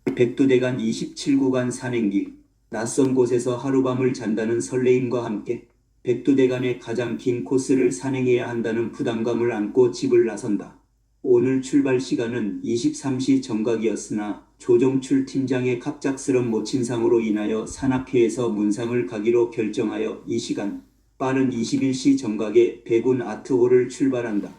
백두대간 27구간 산행길. 낯선 곳에서 하룻밤을 잔다는 설레임과 함께 백두대간의 가장 긴 코스를 산행해야 한다는 부담감을 안고 집을 나선다. 오늘 출발 시간은 23시 정각이었으나 조정출 팀장의 갑작스런 모친상으로 인하여 산악회에서 문상을 가기로 결정하여 이 시간 빠른 21시 정각에 백운 아트홀을 출발한다.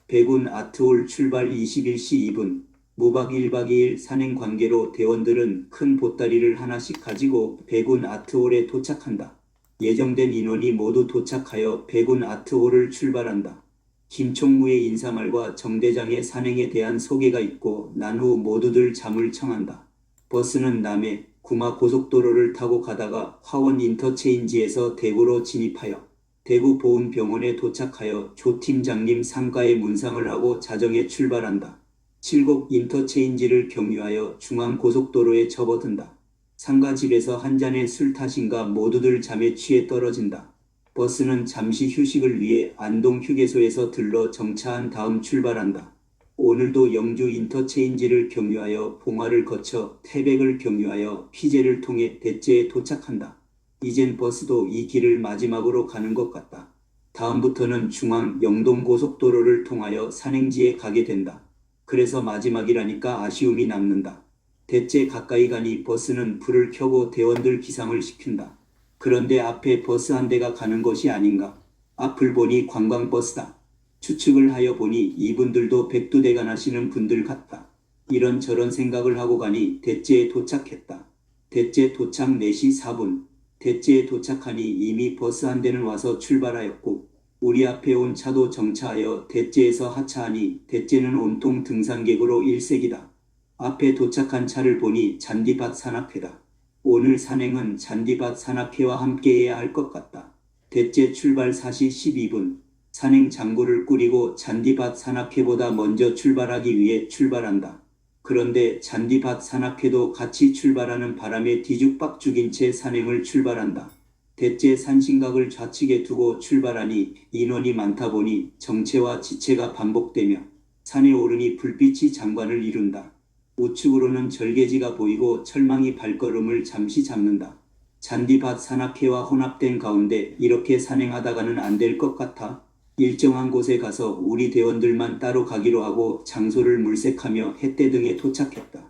백운 아트홀 출발 21시 2분. 무박 1박 2일 산행 관계로 대원들은 큰 보따리를 하나씩 가지고 백운 아트홀에 도착한다. 예정된 인원이 모두 도착하여 백운 아트홀을 출발한다. 김총무의 인사말과 정 대장의 산행에 대한 소개가 있고 난 후 모두들 잠을 청한다. 버스는 남해, 구마 고속도로를 타고 가다가 화원 인터체인지에서 대구로 진입하여 대구 보훈병원에 도착하여 조 팀장님 상가에 문상을 하고 자정에 출발한다. 칠곡 인터체인지를 경유하여 중앙고속도로에 접어든다. 상가집에서 한 잔의 술 탓인가 모두들 잠에 취해 떨어진다. 버스는 잠시 휴식을 위해 안동 휴게소에서 들러 정차한 다음 출발한다. 오늘도 영주 인터체인지를 경유하여 봉화를 거쳐 태백을 경유하여 피제를 통해 대제에 도착한다. 이젠 버스도 이 길을 마지막으로 가는 것 같다. 다음부터는 중앙 영동고속도로를 통하여 산행지에 가게 된다. 그래서 마지막이라니까 아쉬움이 남는다. 대체 가까이 가니 버스는 불을 켜고 대원들 기상을 시킨다. 그런데 앞에 버스 한 대가 가는 것이 아닌가. 앞을 보니 관광버스다. 추측을 하여 보니 이분들도 백두대간 하시는 분들 같다. 이런저런 생각을 하고 가니 대제에 도착했다. 대제 도착 4시 4분. 대제에 도착하니 이미 버스 한 대는 와서 출발하였고 우리 앞에 온 차도 정차하여 대제에서 하차하니 대제는 온통 등산객으로 일색이다. 앞에 도착한 차를 보니 잔디밭 산악회다. 오늘 산행은 잔디밭 산악회와 함께해야 할 것 같다. 대제 출발 4시 12분. 산행 장구를 꾸리고 잔디밭 산악회보다 먼저 출발하기 위해 출발한다. 그런데 잔디밭 산악회도 같이 출발하는 바람에 뒤죽박 죽인 채 산행을 출발한다. 대제 산신각을 좌측에 두고 출발하니 인원이 많다 보니 정체와 지체가 반복되며 산에 오르니 불빛이 장관을 이룬다. 우측으로는 절개지가 보이고 철망이 발걸음을 잠시 잡는다. 잔디밭 산악회와 혼합된 가운데 이렇게 산행하다가는 안 될 것 같아 일정한 곳에 가서 우리 대원들만 따로 가기로 하고 장소를 물색하며 햇대등에 도착했다.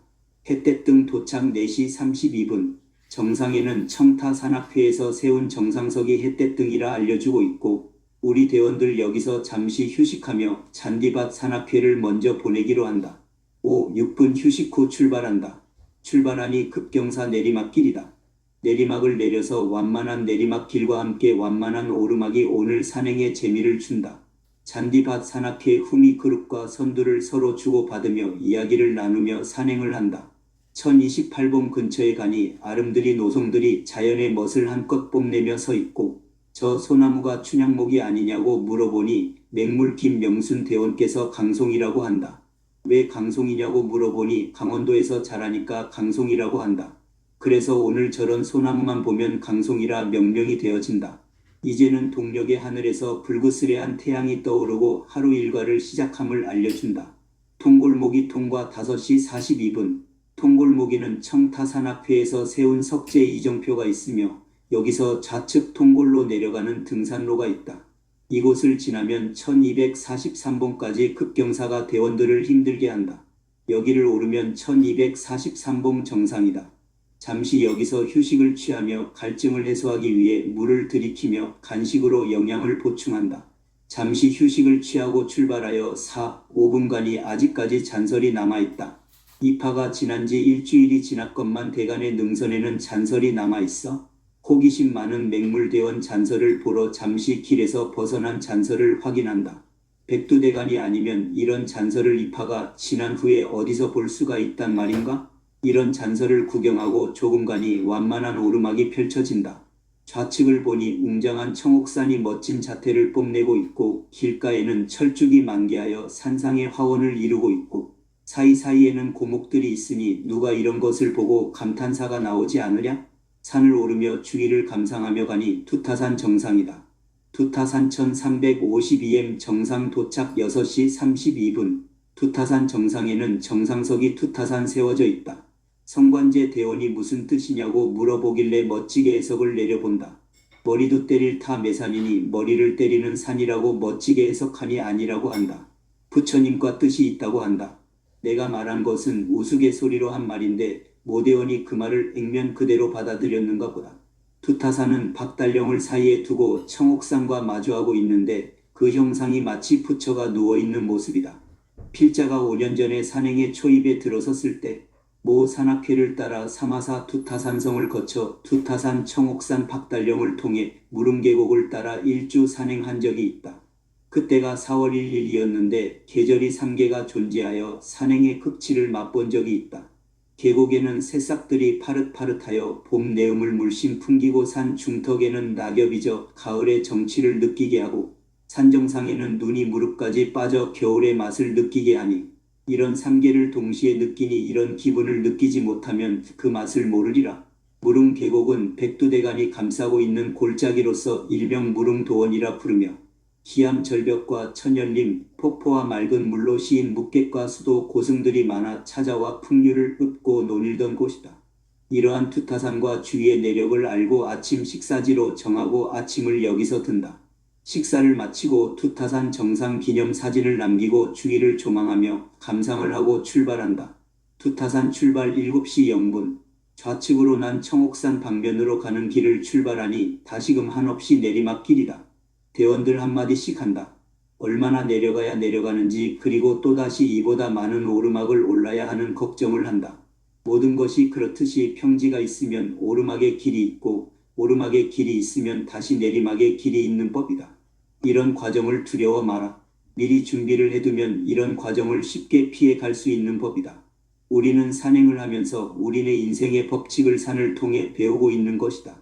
햇대등 도착 4시 32분. 정상에는 청타산악회에서 세운 정상석이 햇대등이라 알려주고 있고 우리 대원들 여기서 잠시 휴식하며 잔디밭 산악회를 먼저 보내기로 한다. 6분 휴식 후 출발한다. 출발하니 급경사 내리막길이다. 내리막을 내려서 완만한 내리막길과 함께 완만한 오르막이 오늘 산행의 재미를 준다. 잔디밭 산악회 후미 그룹과 선두를 서로 주고받으며 이야기를 나누며 산행을 한다. 1028봉 근처에 가니 아름드리 노송들이 자연의 멋을 한껏 뽐내며 서 있고 저 소나무가 춘향목이 아니냐고 물어보니 맹물 김명순 대원께서 강송이라고 한다. 왜 강송이냐고 물어보니 강원도에서 자라니까 강송이라고 한다. 그래서 오늘 저런 소나무만 보면 강송이라 명명이 되어진다. 이제는 동력의 하늘에서 불그스레한 태양이 떠오르고 하루 일과를 시작함을 알려준다. 통골모기 통과 5시 42분. 통골모기는 청타산악회에서 세운 석재 이정표가 있으며 여기서 좌측 통골로 내려가는 등산로가 있다. 이곳을 지나면 1243봉까지 급경사가 대원들을 힘들게 한다. 여기를 오르면 1243봉 정상이다. 잠시 여기서 휴식을 취하며 갈증을 해소하기 위해 물을 들이키며 간식으로 영양을 보충한다. 잠시 휴식을 취하고 출발하여 5분간이 아직까지 잔설이 남아있다. 이파가 지난 지 일주일이 지났건만 대간의 능선에는 잔설이 남아있어? 호기심 많은 맹물대원 잔설을 보러 잠시 길에서 벗어난 잔설을 확인한다. 백두대간이 아니면 이런 잔설을 이파가 지난 후에 어디서 볼 수가 있단 말인가? 이런 잔설을 구경하고 조금 가니 완만한 오르막이 펼쳐진다. 좌측을 보니 웅장한 청옥산이 멋진 자태를 뽐내고 있고 길가에는 철쭉이 만개하여 산상의 화원을 이루고 있고 사이사이에는 고목들이 있으니 누가 이런 것을 보고 감탄사가 나오지 않으랴? 산을 오르며 주위를 감상하며 가니 투타산 정상이다. 투타산 1352m 정상 도착 6시 32분. 투타산 정상에는 정상석이 투타산 세워져 있다. 성관제 대원이 무슨 뜻이냐고 물어보길래 멋지게 해석을 내려본다. 머리도 때릴 타 매산이니 머리를 때리는 산이라고 멋지게 해석하니 아니라고 한다. 부처님과 뜻이 있다고 한다. 내가 말한 것은 우스갯소리로 한 말인데 모대원이 그 말을 액면 그대로 받아들였는가 보다. 투타산은 박달령을 사이에 두고 청옥산과 마주하고 있는데 그 형상이 마치 부처가 누워있는 모습이다. 필자가 5년 전에 산행에 초입에 들어섰을 때 모 산악회를 따라 사마사 투타산성을 거쳐 투타산 청옥산 박달령을 통해 무릉계곡을 따라 일주 산행한 적이 있다. 그때가 4월 1일이었는데 계절이 3개가 존재하여 산행의 극치를 맛본 적이 있다. 계곡에는 새싹들이 파릇파릇하여 봄 내음을 물씬 풍기고 산 중턱에는 낙엽이 져 가을의 정취를 느끼게 하고 산 정상에는 눈이 무릎까지 빠져 겨울의 맛을 느끼게 하니 이런 3개를 동시에 느끼니 이런 기분을 느끼지 못하면 그 맛을 모르리라. 무릉계곡은 백두대간이 감싸고 있는 골짜기로서 일명 무릉도원이라 부르며 기암 절벽과 천연림, 폭포와 맑은 물로 시인 묵객과 수도 고승들이 많아 찾아와 풍류를 읊고 논일던 곳이다. 이러한 투타산과 주위의 내력을 알고 아침 식사지로 정하고 아침을 여기서 든다. 식사를 마치고 투타산 정상 기념 사진을 남기고 주위를 조망하며 감상을 하고 출발한다. 투타산 출발 7시 0분. 좌측으로 난 청옥산 방면으로 가는 길을 출발하니 다시금 한없이 내리막길이다. 대원들 한마디씩 한다. 얼마나 내려가야 내려가는지 그리고 또다시 이보다 많은 오르막을 올라야 하는 걱정을 한다. 모든 것이 그렇듯이 평지가 있으면 오르막의 길이 있고 오르막의 길이 있으면 다시 내리막의 길이 있는 법이다. 이런 과정을 두려워 마라. 미리 준비를 해두면 이런 과정을 쉽게 피해 갈 수 있는 법이다. 우리는 산행을 하면서 우리네 인생의 법칙을 산을 통해 배우고 있는 것이다.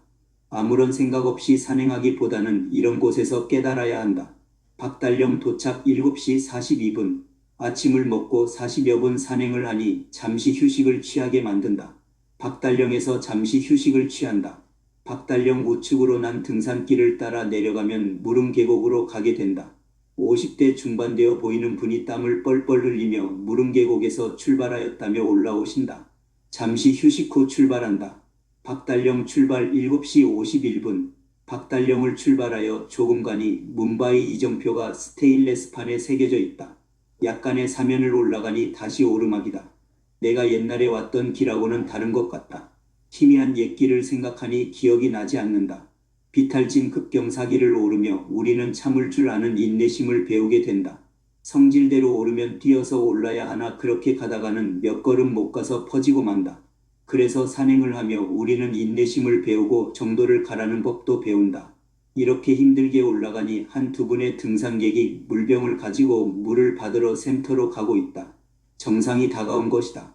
아무런 생각 없이 산행하기보다는 이런 곳에서 깨달아야 한다. 박달령 도착 7시 42분. 아침을 먹고 40여 분 산행을 하니 잠시 휴식을 취하게 만든다. 박달령에서 잠시 휴식을 취한다. 박달령 우측으로 난 등산길을 따라 내려가면 무릉계곡으로 가게 된다. 50대 중반 되어 보이는 분이 땀을 뻘뻘 흘리며 무릉계곡에서 출발하였다며 올라오신다. 잠시 휴식 후 출발한다. 박달령 출발 7시 51분. 박달령을 출발하여 조금 가니 뭄바이 이정표가 스테인레스판에 새겨져 있다. 약간의 사면을 올라가니 다시 오르막이다. 내가 옛날에 왔던 길하고는 다른 것 같다. 희미한 옛길을 생각하니 기억이 나지 않는다. 비탈진 급경사길을 오르며 우리는 참을 줄 아는 인내심을 배우게 된다. 성질대로 오르면 뛰어서 올라야 하나 그렇게 가다가는 몇 걸음 못 가서 퍼지고 만다. 그래서 산행을 하며 우리는 인내심을 배우고 정도를 가라는 법도 배운다. 이렇게 힘들게 올라가니 한두 분의 등산객이 물병을 가지고 물을 받으러 샘터로 가고 있다. 정상이 다가온 것이다.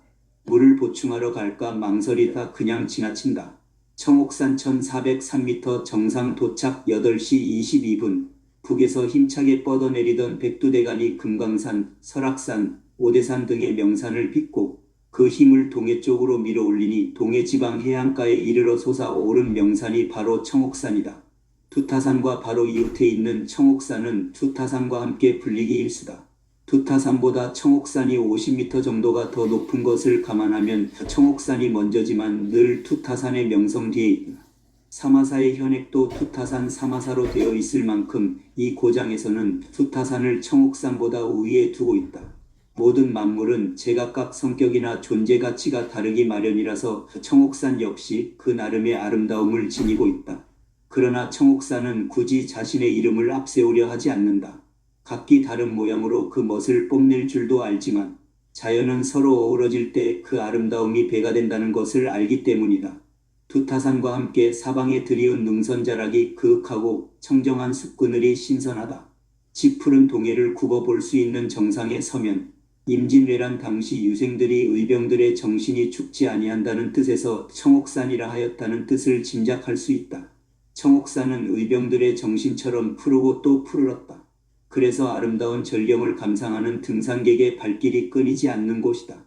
물을 보충하러 갈까 망설이다 그냥 지나친다. 청옥산 1403m 정상 도착 8시 22분. 북에서 힘차게 뻗어내리던 백두대간이 금강산, 설악산, 오대산 등의 명산을 빚고 그 힘을 동해 쪽으로 밀어올리니 동해 지방 해안가에 이르러 솟아오른 명산이 바로 청옥산이다. 투타산과 바로 이웃에 있는 청옥산은 투타산과 함께 불리기 일수다. 투타산보다 청옥산이 50m 정도가 더 높은 것을 감안하면 청옥산이 먼저지만 늘 투타산의 명성 뒤에 있다. 사마사의 현액도 투타산 사마사로 되어 있을 만큼 이 고장에서는 투타산을 청옥산보다 우위에 두고 있다. 모든 만물은 제각각 성격이나 존재 가치가 다르기 마련이라서 청옥산 역시 그 나름의 아름다움을 지니고 있다. 그러나 청옥산은 굳이 자신의 이름을 앞세우려 하지 않는다. 각기 다른 모양으로 그 멋을 뽐낼 줄도 알지만 자연은 서로 어우러질 때 그 아름다움이 배가 된다는 것을 알기 때문이다. 투타산과 함께 사방에 들이운 능선자락이 그윽하고 청정한 숲그늘이 신선하다. 지푸른 동해를 굽어볼 수 있는 정상에 서면 임진왜란 당시 유생들이 의병들의 정신이 죽지 아니한다는 뜻에서 청옥산이라 하였다는 뜻을 짐작할 수 있다. 청옥산은 의병들의 정신처럼 푸르고 또 푸르렀다. 그래서 아름다운 절경을 감상하는 등산객의 발길이 끊이지 않는 곳이다.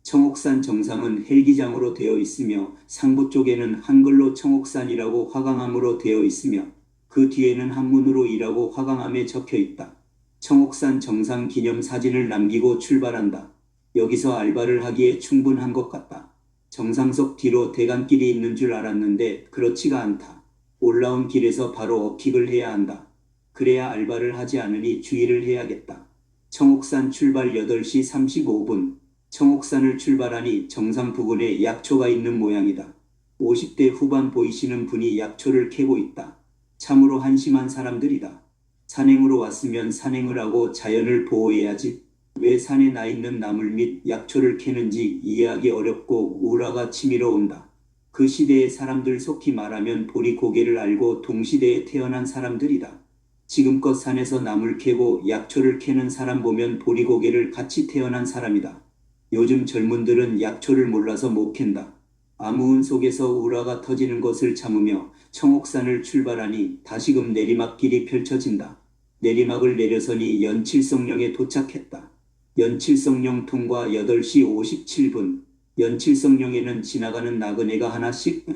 청옥산 정상은 헬기장으로 되어 있으며 상부 쪽에는 한글로 청옥산이라고 화강암으로 되어 있으며 그 뒤에는 한문으로 이라고 화강암에 적혀 있다. 청옥산 정상 기념 사진을 남기고 출발한다. 여기서 알바를 하기에 충분한 것 같다. 정상석 뒤로 대간길이 있는 줄 알았는데 그렇지가 않다. 올라온 길에서 바로 업킥을 해야 한다. 그래야 알바를 하지 않으니 주의를 해야겠다. 청옥산 출발 8시 35분. 청옥산을 출발하니 정상 부근에 약초가 있는 모양이다. 50대 후반 보이시는 분이 약초를 캐고 있다. 참으로 한심한 사람들이다. 산행으로 왔으면 산행을 하고 자연을 보호해야지. 왜 산에 나 있는 나물 및 약초를 캐는지 이해하기 어렵고 우라가 치밀어 온다. 그 시대의 사람들 속히 말하면 보리고개를 알고 동시대에 태어난 사람들이다. 지금껏 산에서 나물 캐고 약초를 캐는 사람 보면 보리고개를 같이 태어난 사람이다. 요즘 젊은들은 약초를 몰라서 못 캔다. 암흑운 속에서 우라가 터지는 것을 참으며 청옥산을 출발하니 다시금 내리막길이 펼쳐진다. 내리막을 내려서니 연칠성령에 도착했다. 연칠성령 통과 8시 57분. 연칠성령에는 지나가는 나그네가 하나씩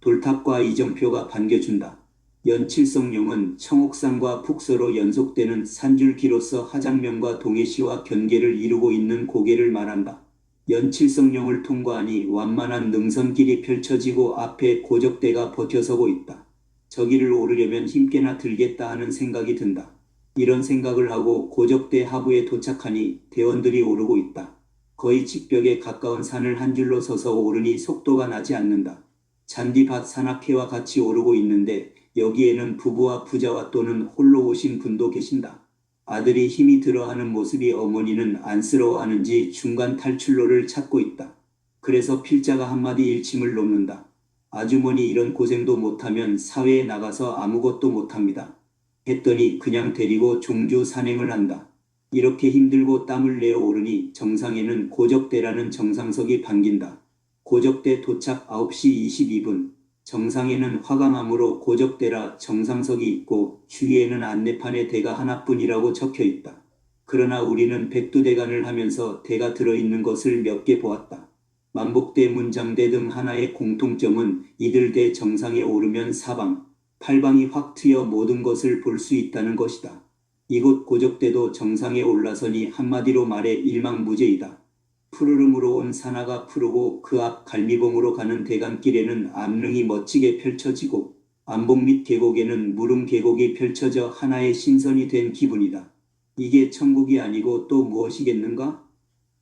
돌탑과 이정표가 반겨준다. 연칠성령은 청옥산과 북서로 연속되는 산줄기로서 하장면과 동해시와 경계를 이루고 있는 고개를 말한다. 연칠성령을 통과하니 완만한 능선길이 펼쳐지고 앞에 고적대가 버텨서고 있다. 저기를 오르려면 힘께나 들겠다 하는 생각이 든다. 이런 생각을 하고 고적대 하부에 도착하니 대원들이 오르고 있다. 거의 직벽에 가까운 산을 한 줄로 서서 오르니 속도가 나지 않는다. 잔디밭 산악회와 같이 오르고 있는데 여기에는 부부와 부자와 또는 홀로 오신 분도 계신다. 아들이 힘이 들어하는 모습이 어머니는 안쓰러워하는지 중간 탈출로를 찾고 있다. 그래서 필자가 한마디 일침을 놓는다. 아주머니 이런 고생도 못하면 사회에 나가서 아무것도 못합니다. 했더니 그냥 데리고 종주 산행을 한다. 이렇게 힘들고 땀을 내어 오르니 정상에는 고적대라는 정상석이 반긴다. 고적대 도착 9시 22분. 정상에는 화강암으로 고적대라 정상석이 있고 주위에는 안내판에 대가 하나뿐이라고 적혀 있다. 그러나 우리는 백두대간을 하면서 대가 들어있는 것을 몇 개 보았다. 만복대, 문장대 등 하나의 공통점은 이들 대 정상에 오르면 사방, 팔방이 확 트여 모든 것을 볼 수 있다는 것이다. 이곳 고적대도 정상에 올라서니 한마디로 말해 일망무제이다. 푸르름으로 온 산하가 푸르고 그 앞 갈미봉으로 가는 대간길에는 암릉이 멋지게 펼쳐지고 안봉 밑 계곡에는 무릉 계곡이 펼쳐져 하나의 신선이 된 기분이다. 이게 천국이 아니고 또 무엇이겠는가?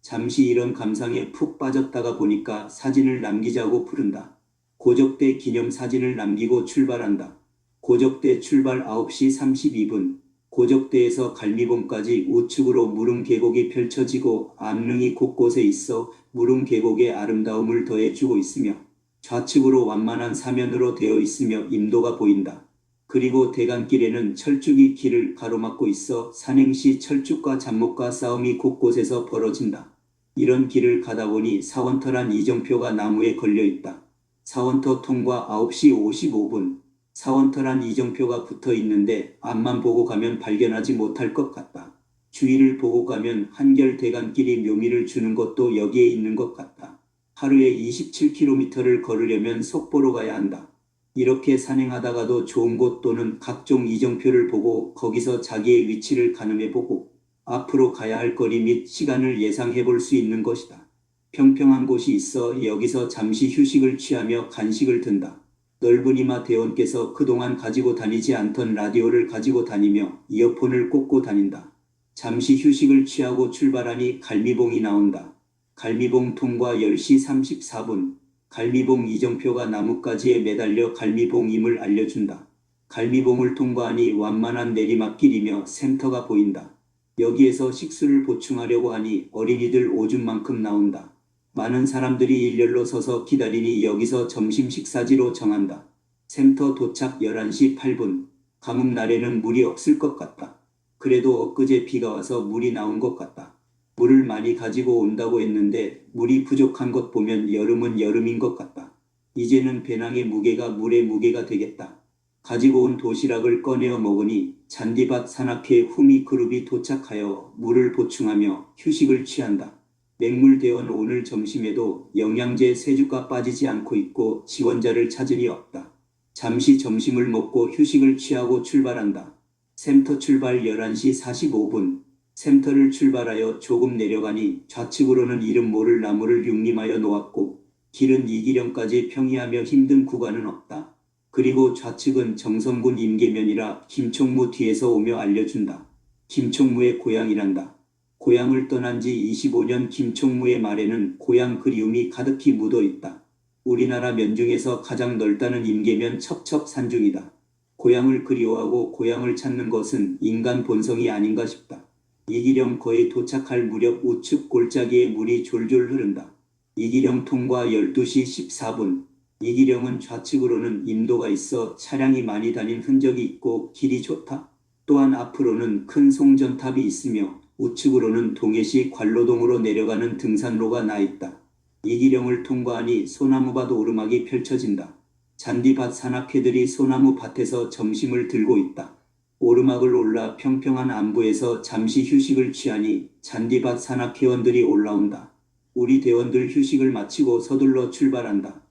잠시 이런 감상에 푹 빠졌다가 보니까 사진을 남기자고 부른다. 고적대 기념사진을 남기고 출발한다. 고적대 출발 9시 32분. 고적대에서 갈미봉까지 우측으로 무릉 계곡이 펼쳐지고 암릉이 곳곳에 있어 무릉 계곡의 아름다움을 더해주고 있으며 좌측으로 완만한 사면으로 되어 있으며 임도가 보인다. 그리고 대간길에는 철쭉이 길을 가로막고 있어 산행시 철쭉과 잡목과 싸움이 곳곳에서 벌어진다. 이런 길을 가다 보니 사원터란 이정표가 나무에 걸려 있다. 사원터 통과 9시 55분. 사원터란 이정표가 붙어 있는데 앞만 보고 가면 발견하지 못할 것 같다. 주위를 보고 가면 한결 대간길이 묘미를 주는 것도 여기에 있는 것 같다. 하루에 27km를 걸으려면 속보로 가야 한다. 이렇게 산행하다가도 좋은 곳 또는 각종 이정표를 보고 거기서 자기의 위치를 가늠해보고 앞으로 가야 할 거리 및 시간을 예상해 볼 수 있는 것이다. 평평한 곳이 있어 여기서 잠시 휴식을 취하며 간식을 든다. 넓은 이마 대원께서 그동안 가지고 다니지 않던 라디오를 가지고 다니며 이어폰을 꽂고 다닌다. 잠시 휴식을 취하고 출발하니 갈미봉이 나온다. 갈미봉 통과 10시 34분. 갈미봉 이정표가 나뭇가지에 매달려 갈미봉임을 알려준다. 갈미봉을 통과하니 완만한 내리막길이며 샘터가 보인다. 여기에서 식수를 보충하려고 하니 어린이들 오줌만큼 나온다. 많은 사람들이 일렬로 서서 기다리니 여기서 점심 식사지로 정한다. 샘터 도착 11시 8분. 가뭄날에는 물이 없을 것 같다. 그래도 엊그제 비가 와서 물이 나온 것 같다. 물을 많이 가지고 온다고 했는데 물이 부족한 것 보면 여름은 여름인 것 같다. 이제는 배낭의 무게가 물의 무게가 되겠다. 가지고 온 도시락을 꺼내어 먹으니 잔디밭 산악회 후미 그룹이 도착하여 물을 보충하며 휴식을 취한다. 맹물대원 오늘 점심에도 영양제 3주가 빠지지 않고 있고 지원자를 찾으니 없다. 잠시 점심을 먹고 휴식을 취하고 출발한다. 샘터 출발 11시 45분. 샘터를 출발하여 조금 내려가니 좌측으로는 이름 모를 나무를 융림하여 놓았고 길은 이기령까지 평이하며 힘든 구간은 없다. 그리고 좌측은 정선군 임계면이라 김총무 뒤에서 오며 알려준다. 김총무의 고향이란다. 고향을 떠난 지 25년 김총무의 말에는 고향 그리움이 가득히 묻어 있다. 우리나라 면 중에서 가장 넓다는 임계면 첩첩산중이다. 고향을 그리워하고 고향을 찾는 것은 인간 본성이 아닌가 싶다. 이기령 거의 도착할 무렵 우측 골짜기에 물이 졸졸 흐른다. 이기령 통과 12시 14분. 이기령은 좌측으로는 인도가 있어 차량이 많이 다닌 흔적이 있고 길이 좋다. 또한 앞으로는 큰 송전탑이 있으며 우측으로는 동해시 관로동으로 내려가는 등산로가 나 있다. 이기령을 통과하니 소나무밭 오르막이 펼쳐진다. 잔디밭 산악회들이 소나무 밭에서 점심을 들고 있다. 오르막을 올라 평평한 안부에서 잠시 휴식을 취하니 잔디밭 산악회원들이 올라온다. 우리 대원들 휴식을 마치고 서둘러 출발한다.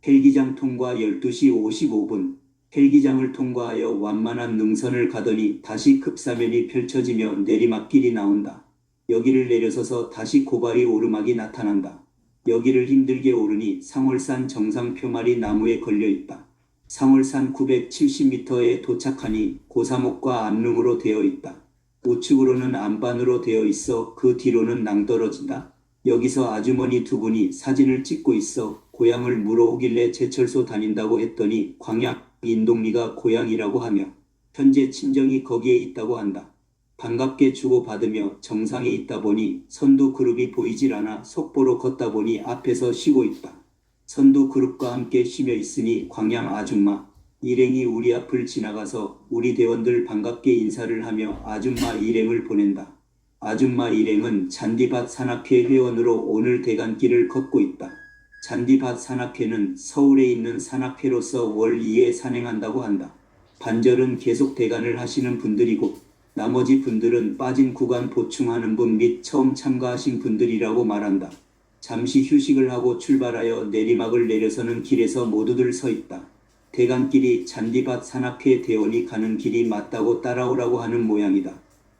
헬기장 통과 12시 55분. 헬기장을 통과하여 완만한 능선을 가더니 다시 급사면이 펼쳐지며 내리막길이 나온다. 여기를 내려서서 다시 고발이 오르막이 나타난다. 여기를 힘들게 오르니 상월산 정상 표말이 나무에 걸려있다. 상월산 970m에 도착하니 고사목과 암릉으로 되어 있다. 우측으로는 안반으로 되어 있어 그 뒤로는 낭떠러진다. 여기서 아주머니 두 분이 사진을 찍고 있어 고향을 물어오길래 제철소 다닌다고 했더니 광양 인동리가 고향이라고 하며 현재 친정이 거기에 있다고 한다. 반갑게 주고받으며 정상에 있다 보니 선두 그룹이 보이질 않아 속보로 걷다 보니 앞에서 쉬고 있다. 선두 그룹과 함께 쉬며 있으니 광양 아줌마 일행이 우리 앞을 지나가서 우리 대원들 반갑게 인사를 하며 아줌마 일행을 보낸다. 아줌마 일행은 잔디밭 산악회 회원으로 오늘 대간길을 걷고 있다. 잔디밭 산악회는 서울에 있는 산악회로서 월 2회 산행한다고 한다. 반절은 계속 대간을 하시는 분들이고 나머지 분들은 빠진 구간 보충하는 분 및 처음 참가하신 분들이라고 말한다. 잠시 휴식을 하고 출발하여 내리막을 내려서는 길에서 모두들 서 있다. 대간길이 잔디밭 산악회 대원이 가는 길이 맞다고 따라오라고 하는 모양이다.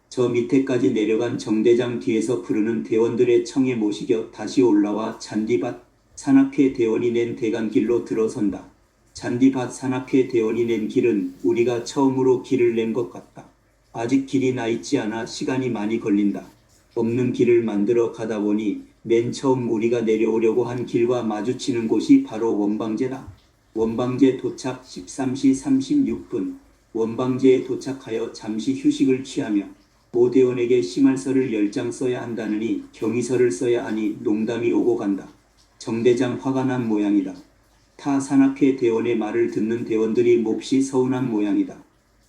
저 밑에까지 내려간 정대장 뒤에서 부르는 대원들의 청에 모시겨 다시 올라와 잔디밭 산악회 대원이 낸 대간길로 들어선다. 잔디밭 산악회 대원이 낸 길은 우리가 처음으로 길을 낸 것 같다. 아직 길이 나 있지 않아 시간이 많이 걸린다. 없는 길을 만들어 가다 보니 맨 처음 우리가 내려오려고 한 길과 마주치는 곳이 바로 원방제다. 원방제 도착 13시 36분. 원방제에 도착하여 잠시 휴식을 취하며 모 대원에게 심할서를 10장 써야 한다느니 경위서를 써야 하니 농담이 오고 간다. 정대장 화가 난 모양이다. 타 산악회 대원의 말을 듣는 대원들이 몹시 서운한 모양이다.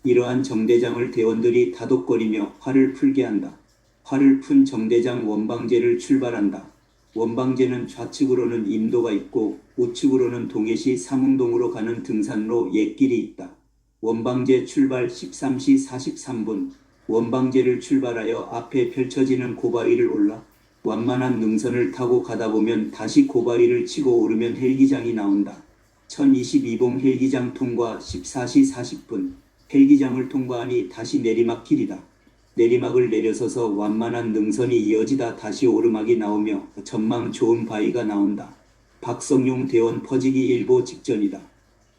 이러한 정대장을 대원들이 다독거리며 화를 풀게 한다. 화를 푼 정대장 원방제를 출발한다. 원방제는 좌측으로는 인도가 있고 우측으로는 동해시 삼흥동으로 가는 등산로 옛길이 있다. 원방제 출발 13시 43분. 원방제를 출발하여 앞에 펼쳐지는 고바위를 올라 완만한 능선을 타고 가다 보면 다시 고바위를 치고 오르면 헬기장이 나온다. 1022봉 헬기장 통과 14시 40분. 헬기장을 통과하니 다시 내리막길이다. 내리막을 내려서서 완만한 능선이 이어지다 다시 오르막이 나오며 전망 좋은 바위가 나온다. 박성용 대원 퍼지기 일보 직전이다.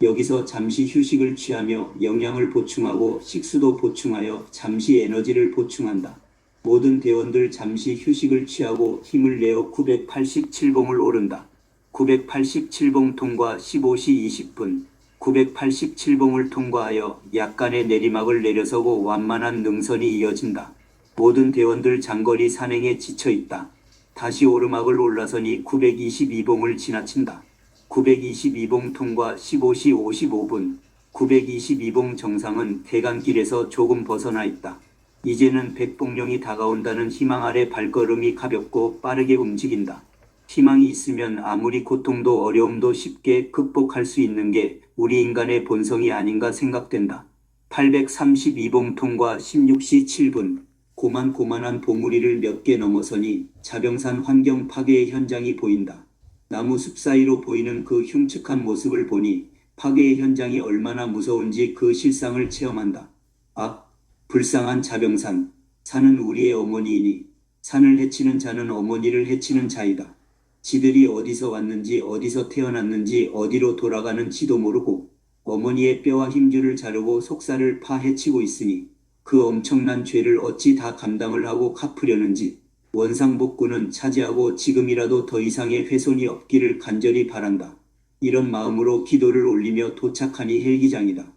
여기서 잠시 휴식을 취하며 영양을 보충하고 식수도 보충하여 잠시 에너지를 보충한다. 모든 대원들 잠시 휴식을 취하고 힘을 내어 987봉을 오른다. 987봉 통과 15시 20분. 987봉을 통과하여 약간의 내리막을 내려서고 완만한 능선이 이어진다. 모든 대원들 장거리 산행에 지쳐있다. 다시 오르막을 올라서니 922봉을 지나친다. 922봉 통과 15시 55분. 922봉 정상은 대간길에서 조금 벗어나 있다. 이제는 백봉령이 다가온다는 희망 아래 발걸음이 가볍고 빠르게 움직인다. 희망이 있으면 아무리 고통도 어려움도 쉽게 극복할 수 있는 게 우리 인간의 본성이 아닌가 생각된다. 832봉 통과 16시 7분. 고만고만한 봉우리를 몇 개 넘어서니 자병산 환경 파괴의 현장이 보인다. 나무 숲 사이로 보이는 그 흉측한 모습을 보니 파괴의 현장이 얼마나 무서운지 그 실상을 체험한다. 아, 불쌍한 자병산. 산은 우리의 어머니이니 산을 해치는 자는 어머니를 해치는 자이다. 지들이 어디서 왔는지 어디서 태어났는지 어디로 돌아가는지도 모르고 어머니의 뼈와 힘줄을 자르고 속살을 파 해치고 있으니 그 엄청난 죄를 어찌 다 감당을 하고 갚으려는지 원상복구는 차지하고 지금이라도 더 이상의 훼손이 없기를 간절히 바란다. 이런 마음으로 기도를 올리며 도착하니 헬기장이다.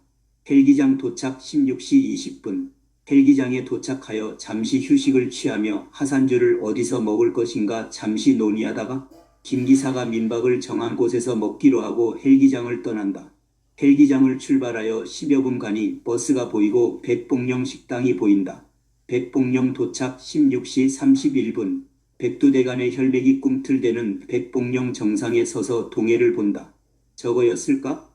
헬기장 도착 16시 20분. 헬기장에 도착하여 잠시 휴식을 취하며 하산주를 어디서 먹을 것인가 잠시 논의하다가 김 기사가 민박을 정한 곳에서 먹기로 하고 헬기장을 떠난다. 헬기장을 출발하여 10여 분 가니 버스가 보이고 백봉령 식당이 보인다. 백봉령 도착 16시 31분. 백두대간의 혈맥이 꿈틀대는 백봉령 정상에 서서 동해를 본다. 저거였을까?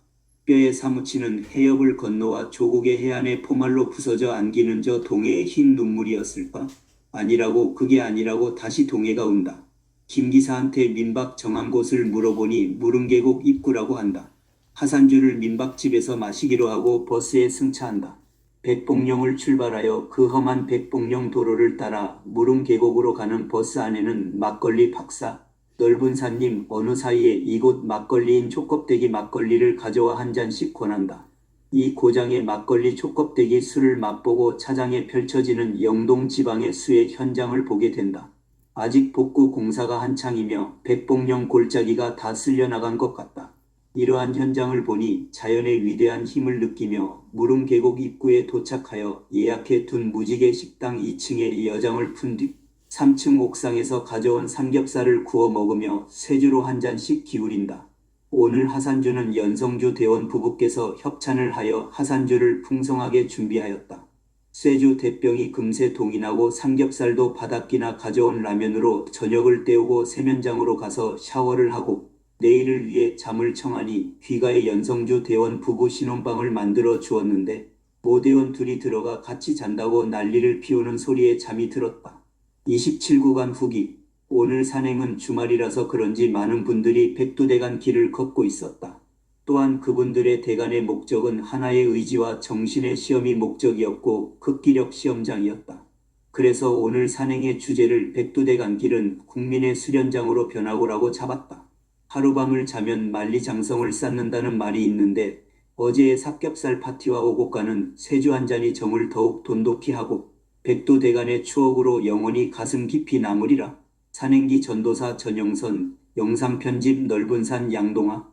뼈에 사무치는 해협을 건너와 조국의 해안에 포말로 부서져 안기는 저 동해의 흰 눈물이었을까? 아니라고 그게 아니라고 다시 동해가 온다. 김 기사한테 민박 정한 곳을 물어보니 무릉계곡 입구라고 한다. 하산주를 민박집에서 마시기로 하고 버스에 승차한다. 백봉령을 출발하여 그 험한 백봉령 도로를 따라 무릉계곡으로 가는 버스 안에는 막걸리 박사, 넓은 산님 어느 사이에 이곳 막걸리인 촉껍데기 막걸리를 가져와 한 잔씩 권한다. 이 고장의 막걸리 촉껍데기 술을 맛보고 차장에 펼쳐지는 영동 지방의 수의 현장을 보게 된다. 아직 복구 공사가 한창이며 백봉령 골짜기가 다 쓸려나간 것 같다. 이러한 현장을 보니 자연의 위대한 힘을 느끼며 무릉계곡 입구에 도착하여 예약해 둔 무지개 식당 2층에 여장을 푼 뒤 3층 옥상에서 가져온 삼겹살을 구워 먹으며 쇠주로 한 잔씩 기울인다. 오늘 하산주는 연성주 대원 부부께서 협찬을 하여 하산주를 풍성하게 준비하였다. 쇠주 대병이 금세 동인하고 삼겹살도 바닥기나 가져온 라면으로 저녁을 때우고 세면장으로 가서 샤워를 하고 내일을 위해 잠을 청하니 귀가의 연성주 대원 부부 신혼방을 만들어 주었는데 모대원 둘이 들어가 같이 잔다고 난리를 피우는 소리에 잠이 들었다. 27구간 후기. 오늘 산행은 주말이라서 그런지 많은 분들이 백두대간 길을 걷고 있었다. 또한 그분들의 대간의 목적은 하나의 의지와 정신의 시험이 목적이었고 극기력 시험장이었다. 그래서 오늘 산행의 주제를 백두대간 길은 국민의 수련장으로 변하고라고 잡았다. 하룻밤을 자면 만리장성을 쌓는다는 말이 있는데 어제의 삼겹살 파티와 오곡가는 쇠주 한 잔이 정을 더욱 돈독히 하고 백두대간의 추억으로 영원히 가슴 깊이 남으리라. 산행기 전도사 전영선, 영상편집 넓은산 양동아.